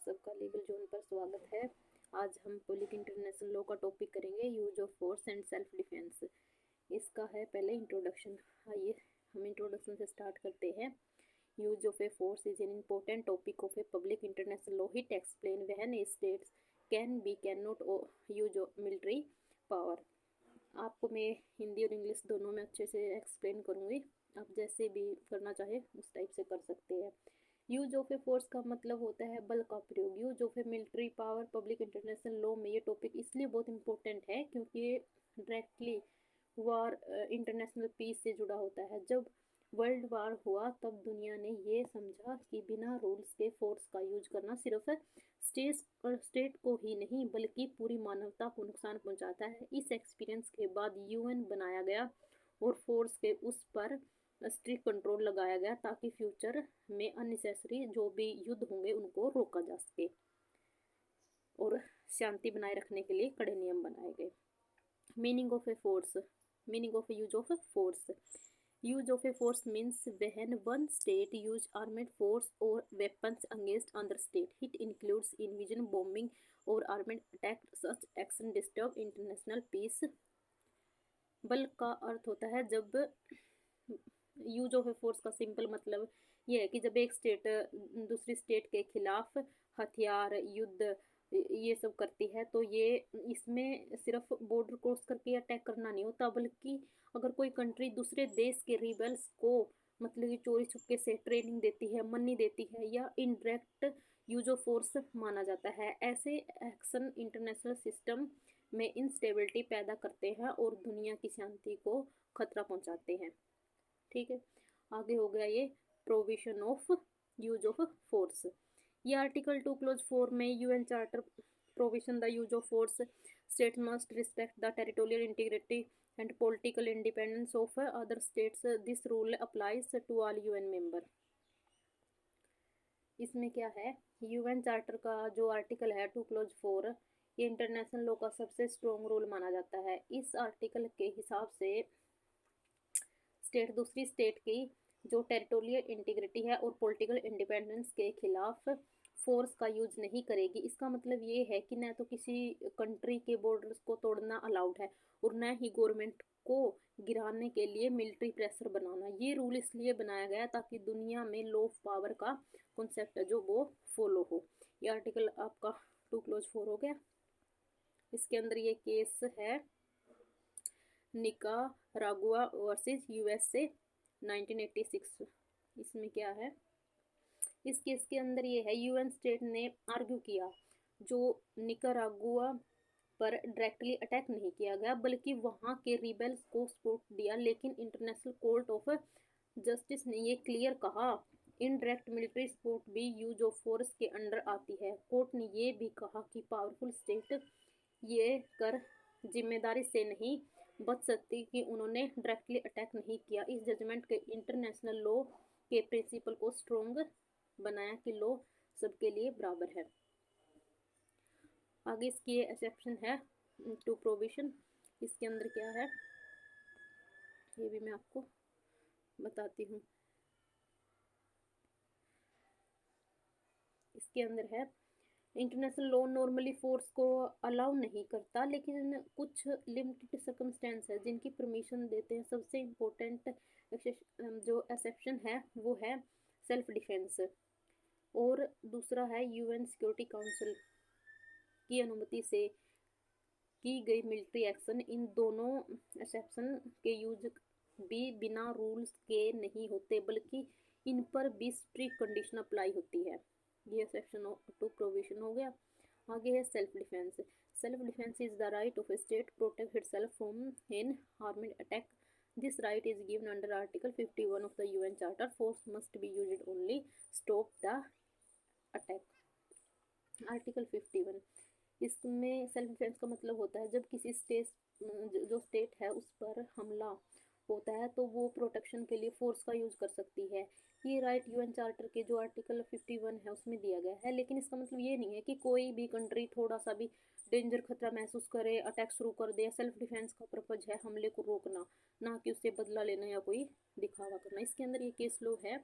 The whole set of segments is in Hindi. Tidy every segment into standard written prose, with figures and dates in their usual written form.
सबका लीगल जोन पर स्वागत है। आज हम पुलिस इंटरनेशनल लॉ का टॉपिक करेंगे, use of force and self defence. इसका है पहले इंट्रोडक्शन। आइए हम इंट्रोडक्शन से स्टार्ट करते हैं। Use of a force is an important topic of a public international law. It explain when A states can not use military power. आपको मैं हिंदी और इंग्लिश दोनों में अच्छे से एक्सप्लेन करूँगी, आप जैसे भी करना चाहे उस टाइप से कर सकते हैं। यूज ऑफ ए फोर्स का मतलब होता है बल का प्रयोग। Use of A military power public international law में ये टॉपिक इसलिए बहुत इंपॉर्टेंट है क्योंकि ये डायरेक्टली वार इंटरनेशनल पीस से जुड़ा होता है। जब वर्ल्ड वार हुआ तब दुनिया ने ये समझा कि बिना रूल्स के फोर्स का यूज करना सिर्फ स्टेट को ही नहीं बल्कि पूरी मानवता को नुकसान पहुंचाता है। इस एक्सपीरियंस के बाद यूएन बनाया गया और फोर्स के उस पर स्ट्रिक्ट कंट्रोल लगाया गया ताकि फ्यूचर में अननेसेसरी जो भी युद्ध होंगे उनको रोका जा सके और शांति बनाए रखने के लिए कड़े नियम बनाए गए। Meaning of a force, meaning of use of force. Use of a force means when one state use armed force or weapons against other state. It includes invasion, bombing or armed attack. Such action disturb international peace. बल का अर्थ होता है जब यूज ऑफ ए फोर्स का सिंपल मतलब ये है कि जब एक स्टेट दूसरी स्टेट के खिलाफ हथियार युद्ध ये सब करती है तो ये इसमें सिर्फ बॉर्डर क्रॉस करके अटैक करना नहीं होता, बल्कि अगर कोई कंट्री दूसरे देश के रिबल्स को मतलब कि चोरी छुपके से ट्रेनिंग देती है, मनी देती है या इनडायरेक्ट यूज ऑफ फोर्स माना जाता है। ऐसे एक्शन इंटरनेशनल सिस्टम में इंस्टेबिलिटी पैदा करते हैं और दुनिया की शांति को खतरा पहुंचाते हैं। ठीक है, आगे हो गया ये provision of use of force. ये आर्टिकल 2 क्लोज 4 में UN charter provision the use of force state must respect the territorial integrity and political independence of other states. This rule applies to all UN member. इसमें क्या है, यूएन चार्टर का जो आर्टिकल है 2 क्लोज 4 ये इंटरनेशनल लॉ का सबसे स्ट्रॉन्ग रूल माना जाता है। इस आर्टिकल के हिसाब से स्टेट दूसरी स्टेट की जो टेरिटोरियल इंटीग्रिटी है और पॉलिटिकल इंडिपेंडेंस के खिलाफ फोर्स का यूज नहीं करेगी। इसका मतलब ये है कि न तो किसी कंट्री के बॉर्डर्स को तोड़ना अलाउड है और न ही गवर्नमेंट को गिराने के लिए मिलिट्री प्रेशर बनाना। ये रूल इसलिए बनाया गया ताकि दुनिया में लॉ ऑफ पावर का कॉन्सेप्ट है जो वो फॉलो हो। ये आर्टिकल आपका 2 क्लोज 4 हो गया। इसके अंदर ये केस है निकारागुआ वर्सेस यूएसए 1986। इसमें क्या है, इस केस के अंदर ये है यूएन स्टेट ने आर्ग्यू किया जो निकारागुआ पर डायरेक्टली अटैक नहीं किया गया बल्कि वहाँ के रिबेल्स को सपोर्ट दिया, लेकिन इंटरनेशनल कोर्ट ऑफ जस्टिस ने ये क्लियर कहा इनडायरेक्ट मिलिट्री सपोर्ट भी यूज ऑफ फोर्स के अंडर आती है। कोर्ट ने ये भी कहा कि पावरफुल स्टेट ये कर जिम्मेदारी से नहीं बच सकती कि उन्होंने डायरेक्टली अटैक नहीं किया। इस जजमेंट के इंटरनेशनल लॉ के प्रिंसिपल को स्ट्रॉन्ग बनाया कि लॉ सबके लिए बराबर है। आगे इसकी ये एक्सेप्शन है टू प्रोविजन। इसके अंदर क्या है ये भी मैं आपको बताती हूँ। इसके अंदर है इंटरनेशनल लॉ नॉर्मली फोर्स को अलाउ नहीं करता, लेकिन कुछ लिमिटेड सर्कमस्टेंस है जिनकी परमिशन देते हैं। सबसे इम्पोर्टेंट जो एक्सेप्शन है वो है सेल्फ डिफेंस और दूसरा है यूएन सिक्योरिटी काउंसिल की अनुमति से की गई मिलिट्री एक्शन। इन दोनों एक्सेप्शन के यूज भी बिना रूल्स के नहीं होते बल्कि इन पर भी स्ट्रिक्ट कंडीशन अप्लाई होती है। ये सेक्शन 2 प्रोविजन हो गया। आगे है self defence. Self defence is the right of A state protect itself from N armed attack. This right is given under article 51 of the UN charter. Force must be used only stop the attack. Article 51 इसमें सेल्फ डिफेंस का मतलब होता है जब किसी स्टेट जो स्टेट है उस पर हमला होता है तो वो प्रोटेक्शन के लिए फोर्स का यूज कर सकती है। ये राइट यूएन चार्टर के जो आर्टिकल 51 है उसमें दिया गया है, लेकिन इसका मतलब ये नहीं है कि कोई भी कंट्री थोड़ा सा भी डेंजर खतरा महसूस करे अटैक शुरू कर दे। सेल्फ डिफेंस का पर्पज है हमले को रोकना, ना कि उससे बदला लेना या कोई दिखावा करना। इसके अंदर ये केस लो है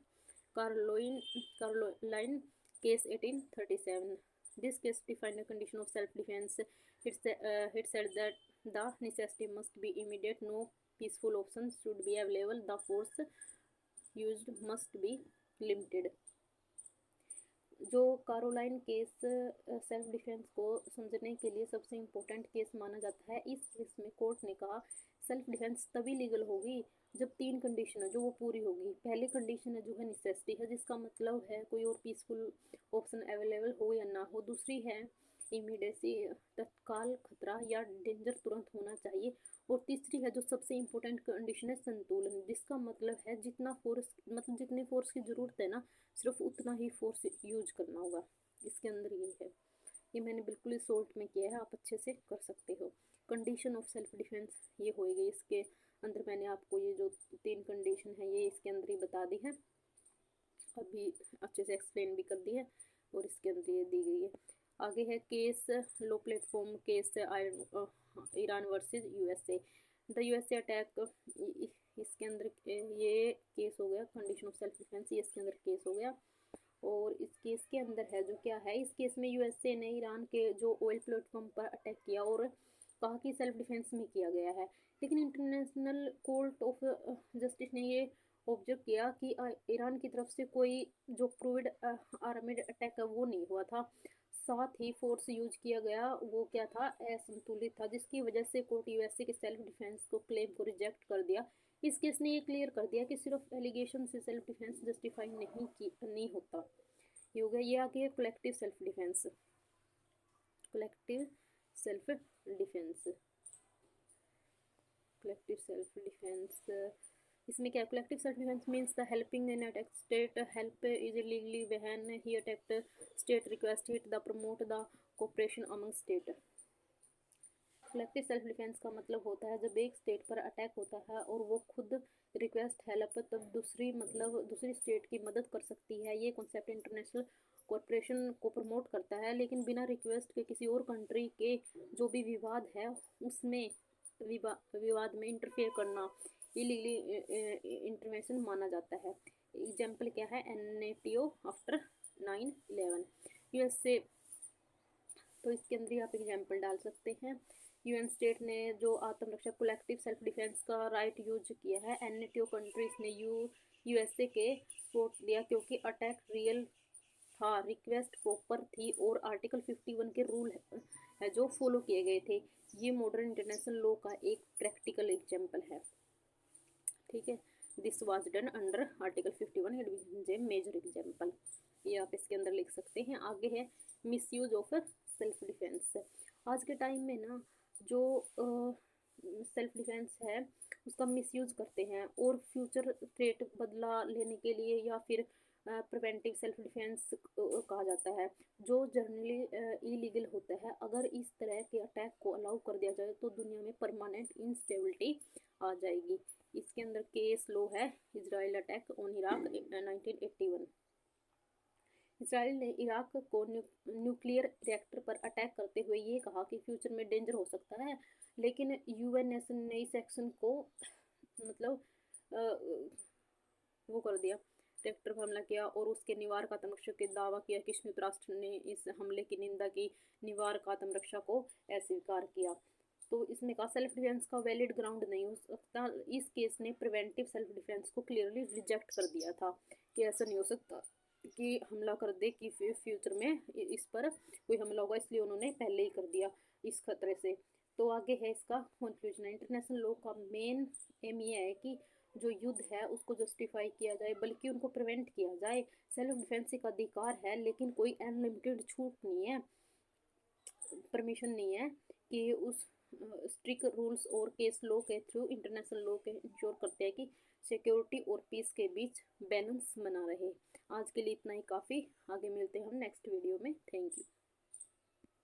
कार्लोइन Case 1837. This case defined a condition of self-defense. It said that the necessity must be immediate, no peaceful options should be available, the force used must be limited. जो कैरोलाइन केस सेल्फ डिफेंस को समझने के लिए सबसे इम्पोर्टेंट केस माना जाता है, इस केस में कोर्ट ने कहा सेल्फ डिफेंस तभी लीगल होगी जब 3 कंडीशन है जो वो पूरी होगी। पहली कंडीशन है जो है नेसेसिटी है, जिसका मतलब है कोई और पीसफुल ऑप्शन अवेलेबल हो या ना हो। दूसरी है इमीडिएसी, तत्काल खतरा या डेंजर तुरंत होना चाहिए। और तीसरी है जो सबसे इम्पोर्टेंट कंडीशन है संतुलन, जिसका मतलब है जितना फोर्स मतलब जितने फोर्स की ज़रूरत है ना सिर्फ उतना ही फोर्स यूज करना होगा। इसके अंदर ये है, ये मैंने बिल्कुल ही शॉर्ट में किया है, आप अच्छे से कर सकते हो। कंडीशन ऑफ सेल्फ डिफेंस ये होएगी, इसके अंदर मैंने आपको ये जो 3 कंडीशन है ये इसके अंदर ही बता दी है, अभी अच्छे से एक्सप्लेन भी कर दी है और इसके अंदर ये दी गई है। आगे है case low platform case Iran versus USA. The USA attack, इसके अंदर ये केस हो गया कंडीशन ऑफ सेल्फ डिफेंस, ये इसके अंदर केस हो गया। और इस केस के अंदर है जो क्या है, इस केस में यूएसए ने ईरान के जो ऑयल प्लेटफॉर्म पर अटैक किया और कहा कि सेल्फ डिफेंस में किया गया है, लेकिन इंटरनेशनल कोर्ट ऑफ जस्टिस ने ये ऑब्जर्व किया कि ईरान की तरफ से कोई जो प्रूव्ड आर्मेड अटैक है वो नहीं हुआ था, साथ ही फोर्स यूज किया गया वो क्या था, असंतुलित था, जिसकी वजह से कोर्ट यूएसए के सेल्फ डिफेंस को क्लेम को रिजेक्ट कर दिया। इस केस ने ये क्लियर कर दिया कि सिर्फ एलिगेशन से सेल्फ डिफेंस जस्टिफाई नहीं होता। ये हो गया। ये आ गया collective self defence. Collective self defence, collective self defence इसमें क्या, collective self defence means the helping an attack state help is legally when he attacked state request it the promote the cooperation among state. Collective self defence का मतलब होता है जब एक स्टेट पर अटैक होता है और वो खुद रिक्वेस्ट हेल्प तब दूसरी स्टेट की मदद कर सकती है। ये कॉन्सेप्ट इंटरनेशनल कोऑपरेशन को प्रमोट करता है, लेकिन बिना रिक्वेस्ट के किसी और कंट्री के जो भी विवाद है उसमें विवाद में इंटरफेयर करना इलीगली इंटरवेंशन माना जाता है। एग्जाम्पल क्या है, NATO आफ्टर 9/11 यूएसए, तो इसके अंदर ही आप एग्जाम्पल डाल सकते हैं। यूएन स्टेट ने जो आत्मरक्षा कलेक्टिव सेल्फ डिफेंस का राइट यूज किया है, NATO कंट्रीज ने यूएसए के सपोर्ट दिया क्योंकि अटैक रियल था, रिक्वेस्ट प्रॉपर थी और आर्टिकल 51 के रूल है जो फॉलो किए गए थे। ये मॉडर्न इंटरनेशनल लॉ का एक प्रैक्टिकल एग्जाम्पल है। ठीक है, this was done under article 51, it becomes a major example, ये आप इसके अंदर लिख सकते हैं। आगे है मिसयूज ऑफ सेल्फ डिफेंस। आज के टाइम में ना जो सेल्फ डिफेंस है उसका मिसयूज करते हैं और फ्यूचर थ्रेट बदला लेने के लिए या फिर प्रिवेंटिव सेल्फ डिफेंस कहा जाता है, जो जनरली इलीगल होता है। अगर इस तरह के अटैक को अलाउ कर दिया जाए तो दुनिया में परमानेंट इंस्टेबिलिटी आ जाएगी। इसके अंदर केस लो है Israel attack on Iraq 1981। Israel ने इराक को न्यूक्लियर रिएक्टर पर अटैक करते हुए ये कहा कि फ्यूचर में डेंजर हो सकता है, लेकिन यूएन नेशन ने इस एक्शन को मतलब वो कर दिया, रिएक्टर पर हमला किया और उसके निवारक आत्मरक्षा के दावा किया कि संयुक्त राष्ट्र ने इस हमले की निंदा की, निवारक आत्मरक्षा को अस्वीकार किया। तो इसमें कहा सेल्फ डिफेंस का वैलिड ग्राउंड नहीं हो सकता। इस केस ने प्रिवेंटिव सेल्फ डिफेंस को क्लियरली रिजेक्ट कर दिया था कि ऐसा नहीं हो सकता कि हमला कर दे कि फ्यूचर में इस पर कोई हमला होगा, इसलिए उन्होंने पहले ही कर दिया इस खतरे से। तो आगे है इसका कंक्लूजन। इंटरनेशनल लॉ का मेन एम ये है कि जो युद्ध है उसको जस्टिफाई किया जाए बल्कि उनको प्रिवेंट किया जाए। सेल्फ डिफेंस एक अधिकार है लेकिन कोई अनलिमिटेड छूट नहीं है, परमिशन नहीं है कि उस स्ट्रिक्ट रूल्स और केस लॉ के थ्रू इंटरनेशनल लॉ के इंश्योर करते हैं कि सिक्योरिटी और पीस के बीच बैलेंस बना रहे। आज के लिए इतना ही काफ़ी, आगे मिलते हैं हम नेक्स्ट वीडियो में। Thank you.